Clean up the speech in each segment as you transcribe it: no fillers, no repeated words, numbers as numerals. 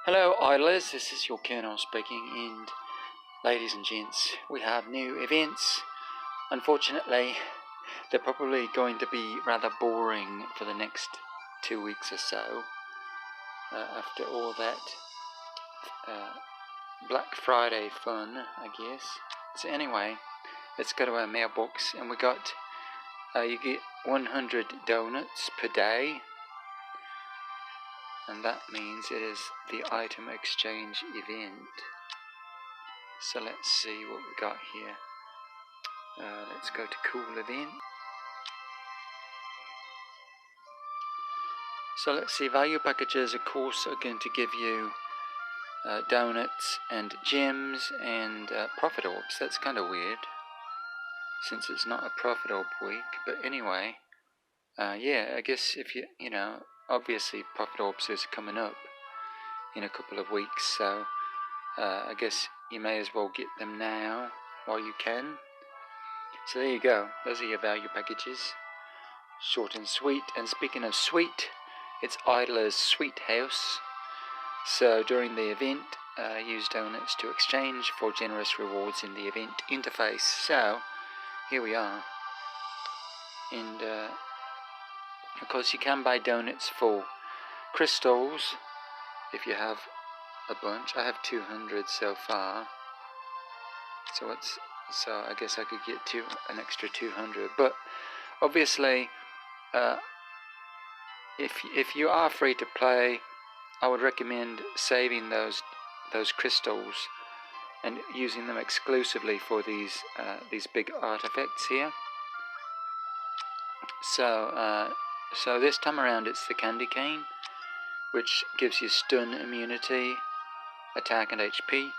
Hello idlers, this is your Colonel speaking, and ladies and gents, we have new events. Unfortunately, they're probably going to be rather boring for the next 2 weeks or so, after all that Black Friday fun, I guess. So anyway, let's go to our mailbox, and we got, you get 100 donuts per day, and that means it is the item exchange event. So let's see what we got here. Let's go to cool event. So let's see, value packages of course are going to give you donuts and gems and profit orbs. That's kind of weird since it's not a profit orb week, but anyway, yeah, I guess if you know, obviously profit orbs is coming up in a couple of weeks, so I guess you may as well get them now while you can. So there you go, those are your value packages, short and sweet. And speaking of sweet, it's Idler's Sweet House. So during the event, use donuts to exchange for generous rewards in the event interface. So here we are, and of course you can buy donuts for crystals if you have a bunch. I have 200 so far, so I guess I could get an extra 200. But obviously, if you are free to play, I would recommend saving those crystals and using them exclusively for these big artifacts here. So this time around it's the candy cane, which gives you stun immunity, attack and HP,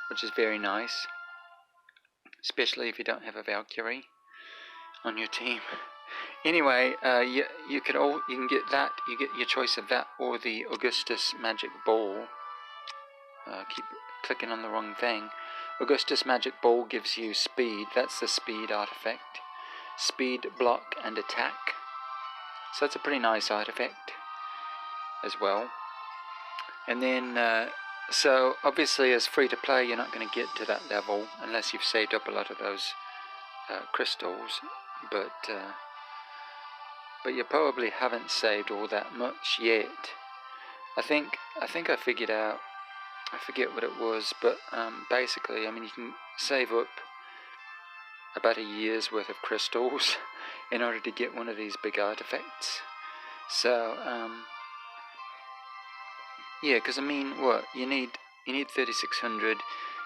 which is very nice, especially if you don't have a Valkyrie on your team. Anyway, you can get that. You get your choice of that or the Augustus Magic Ball. Keep clicking on the wrong thing. Augustus Magic Ball gives you speed. That's the speed artifact. Speed, block, and attack. So that's a pretty nice artifact as well. And then, so obviously as free to play, you're not going to get to that level unless you've saved up a lot of those crystals. But you probably haven't saved all that much yet. I think I figured out, I forget what it was, but basically, I mean, you can save up about a year's worth of crystals in order to get one of these big artifacts. So yeah, because I mean, what you need 3600.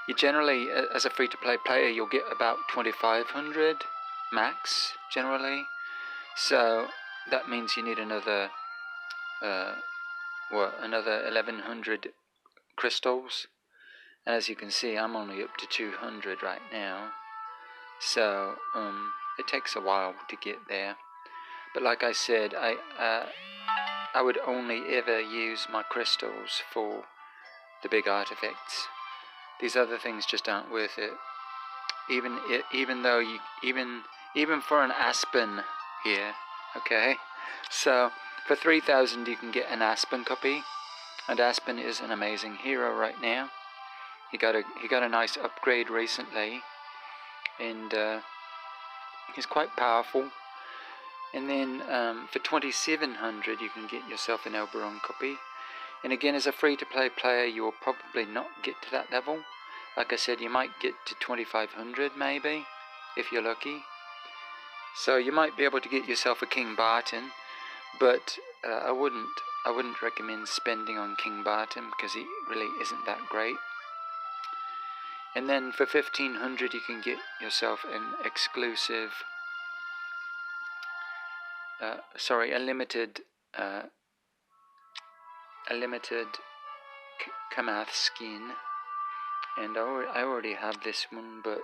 You generally, as a free-to-play player, you'll get about 2500 max generally. So that means you need another another 1100 crystals. And as you can see, I'm only up to 200 right now. So it takes a while to get there. But like I said, I would only ever use my crystals for the big artifacts. These other things just aren't worth it. Even though even for an Aspen here, okay. So for 3000 you can get an Aspen copy, and Aspen is an amazing hero right now. He got a nice upgrade recently, and he's quite powerful. And then for 2700 you can get yourself an Oberon copy. And again, as a free-to-play player, you will probably not get to that level. Like I said, you might get to 2500 maybe, if you're lucky. So you might be able to get yourself a King Barton, but I wouldn't recommend spending on King Barton because he really isn't that great. And then for 1500 you can get yourself an exclusive, a limited Kamath skin, and I already have this one, but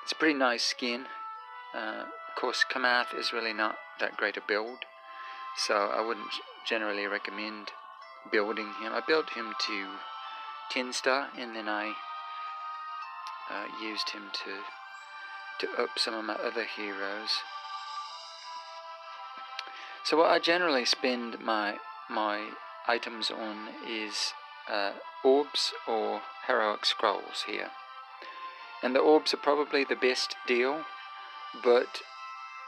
it's a pretty nice skin. Of course, Kamath is really not that great a build, so I wouldn't generally recommend building him. I built him to 10 star, and then I used him to up some of my other heroes. So what I generally spend my items on is orbs or heroic scrolls here. And the orbs are probably the best deal, but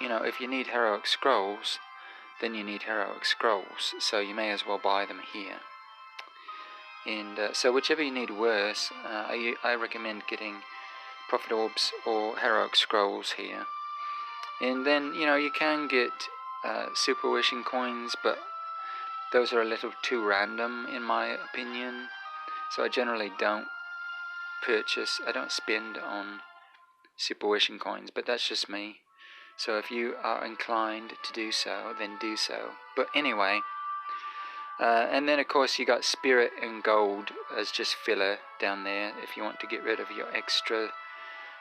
you know, if you need heroic scrolls, then you need heroic scrolls, so you may as well buy them here. And so whichever you need worse, I recommend getting prophet orbs or heroic scrolls here. And then, you know, you can get super wishing coins, but those are a little too random in my opinion, so I generally don't spend on super wishing coins, but that's just me. So if you are inclined to do so, then do so. But anyway, and then of course you got spirit and gold as just filler down there if you want to get rid of your extra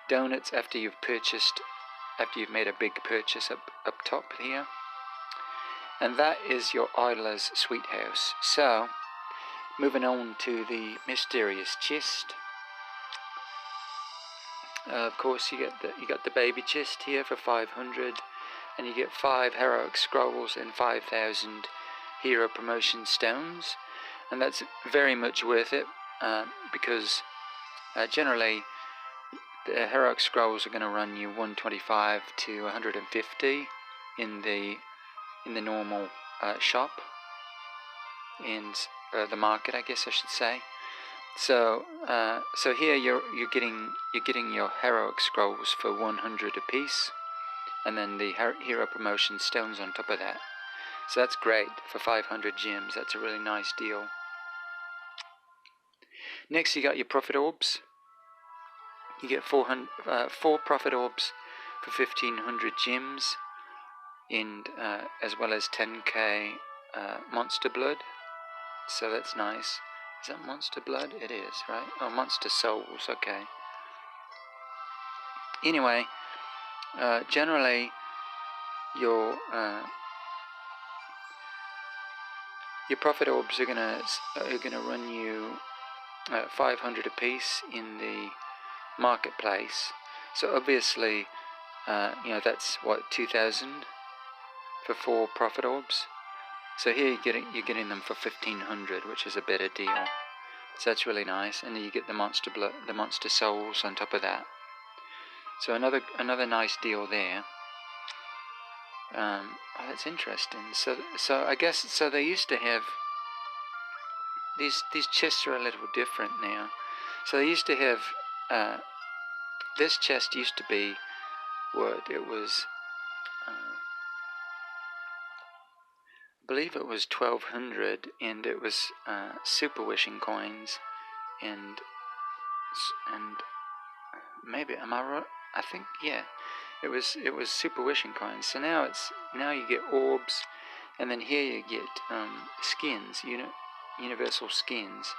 donuts after you've made a big purchase up top here. And that is your idler's sweet house. So moving on to the mysterious chest. Of course, you got the baby chest here for 500, and you get 5 heroic scrolls and 5,000 hero promotion stones, and that's very much worth it because generally the heroic scrolls are going to run you 125 to 150 in the normal shop, and the market, I guess I should say. So so here you're getting your heroic scrolls for 100 apiece, and then the hero promotion stones on top of that. So that's great for 500 gems. That's a really nice deal. Next you got your prophet orbs. You get 4 prophet orbs for 1500 gems, and as well as 10k monster blood. So that's nice. Is that monster blood? It is, right? Oh, monster souls, okay. Anyway, generally your prophet orbs are gonna run you 500 apiece in the marketplace. So obviously, you know, that's what, 2,000 for 4 prophet orbs. So here you're getting them for 1,500, which is a better deal. So that's really nice, and then you get the monster blood, the monster souls on top of that. So another nice deal there. Oh, that's interesting. So I guess they used to have these chests are a little different now. So they used to have this chest used to be what it was. I believe it was 1,200, and it was super wishing coins, and maybe, am I right? I think, yeah, it was super wishing coins. So now you get orbs, and then here you get skins, universal skins.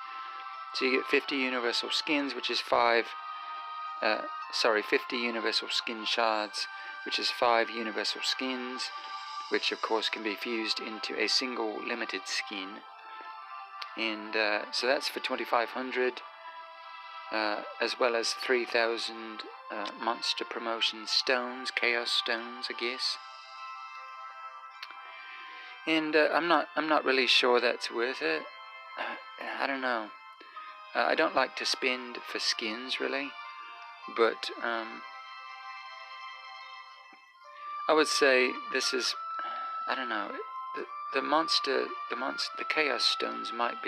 So you get 50 universal skins, which is 50 universal skin shards, which is 5 universal skins, which of course can be fused into a single limited skin. And so that's for 2,500, as well as 3,000 monster promotion stones, chaos stones, I guess. And I'm not really sure that's worth it. I don't know. I don't like to spend for skins really, but I would say this is, I don't know, the chaos stones might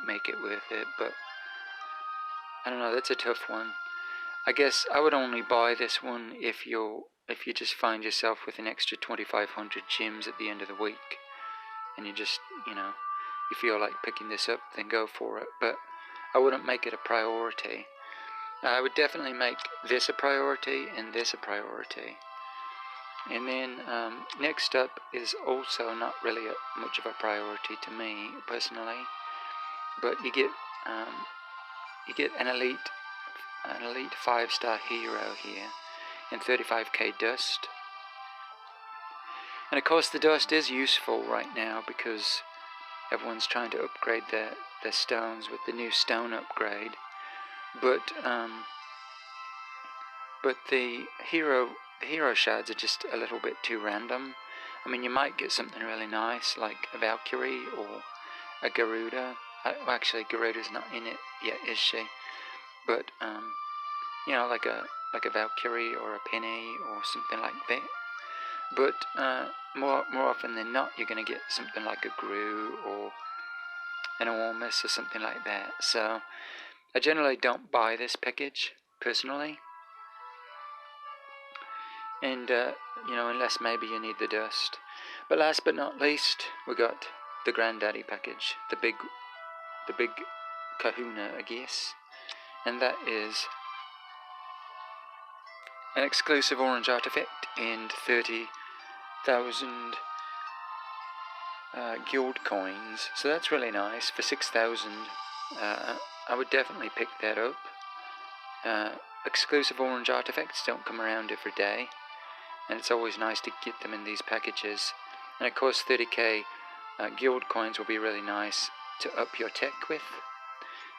make it worth it, but I don't know, that's a tough one. I guess I would only buy this one if you just find yourself with an extra 2,500 gems at the end of the week, and you just, you feel like picking this up, then go for it. But I wouldn't make it a priority. I would definitely make this a priority and this a priority. And then next up is also not really much of a priority to me personally, but you get an elite 5-star hero here and 35k dust. And of course the dust is useful right now because everyone's trying to upgrade their stones with the new stone upgrade, but the hero shards are just a little bit too random. I mean, you might get something really nice like a Valkyrie or a Garuda. Well, actually, Garuda's not in it yet, is she? But you know, like a Valkyrie or a Penny or something like that. But more often than not, you're going to get something like a Gru or an Ormus or something like that. So I generally don't buy this package personally, and you know, unless maybe you need the dust. But last but not least, we got the Granddaddy package, the big kahuna, I guess, and that is an exclusive orange artifact and 30,000 guild coins. So that's really nice for 6,000. I would definitely pick that up. Exclusive orange artifacts don't come around every day, and it's always nice to get them in these packages. And of course 30k guild coins will be really nice to up your tech with.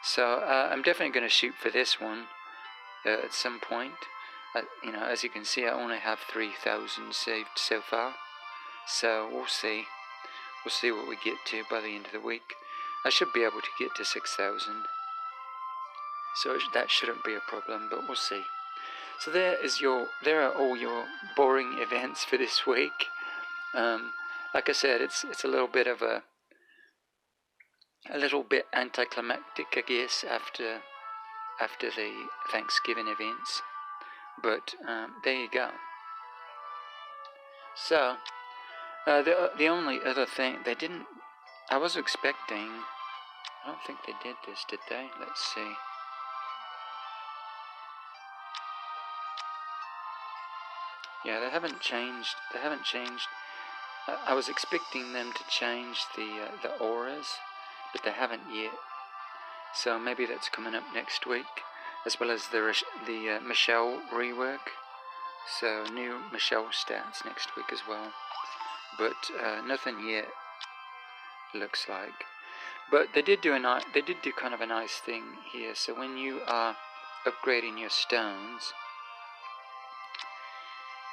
So I'm definitely going to shoot for this one at some point. You know, as you can see, I only have 3,000 saved so far, so we'll see what we get to by the end of the week. I should be able to get to 6,000, so that shouldn't be a problem, but we'll see. So there are all your boring events for this week. Like I said, it's a little bit of a little bit anticlimactic, I guess, after the Thanksgiving events. But there you go. So the only other thing they didn't, I was expecting. I don't think they did this, did they? Let's see. Yeah, they haven't changed. I was expecting them to change the auras, but they haven't yet. So maybe that's coming up next week, as well as the Michelle rework. So new Michelle stats next week as well. But nothing yet, looks like. But they did do kind of a nice thing here. So when you are upgrading your stones,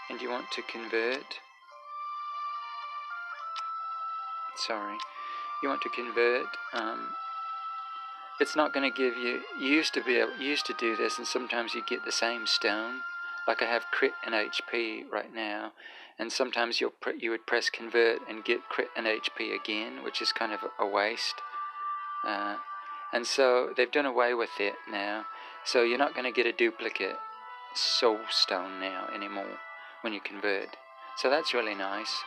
and you want to convert, it's not going to give you. You used to do this, and sometimes you get the same stone. Like I have crit and HP right now, and sometimes you would press convert and get crit and HP again, which is kind of a waste. And so they've done away with it now. So you're not going to get a duplicate soul stone now anymore when you convert. So that's really nice.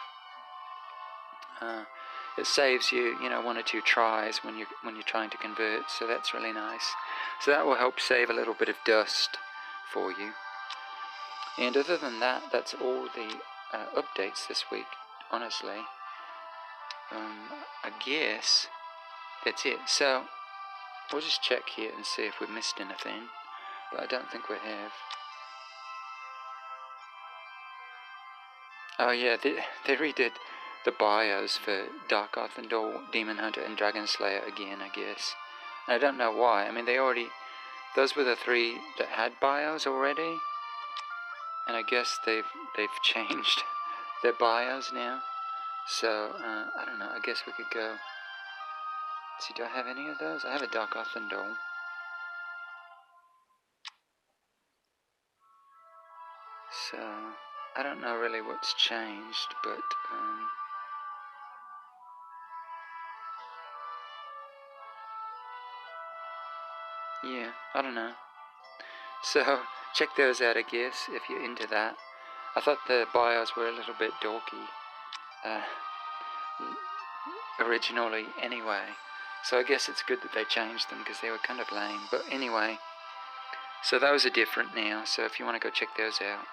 It saves you, you know, 1 or 2 tries when you're trying to convert. So that's really nice. So that will help save a little bit of dust for you. And other than that, that's all the updates this week, honestly. I guess that's it. So we'll just check here and see if we missed anything, but I don't think we have. Oh yeah, they redid the bios for Dark Arthandal, Demon Hunter, and Dragon Slayer again, I guess. And I don't know why. I mean, those were the 3 that had bios already, and I guess they've changed their bios now. So I don't know. I guess we could go. Let's see, do I have any of those? I have a Dark Arthandal. So I don't know really what's changed, but yeah, I don't know. So check those out, I guess, if you're into that. I thought the bios were a little bit dorky originally anyway, so I guess it's good that they changed them because they were kind of lame. But anyway, so those are different now, so if you want to go check those out.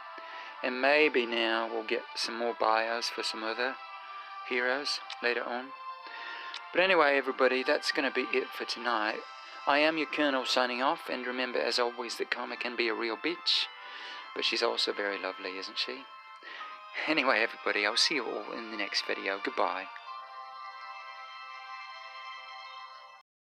And maybe now we'll get some more bios for some other heroes later on. But anyway, everybody, that's going to be it for tonight. I am your Colonel signing off, and remember, as always, that Karma can be a real bitch, but she's also very lovely, isn't she? Anyway, everybody, I'll see you all in the next video. Goodbye.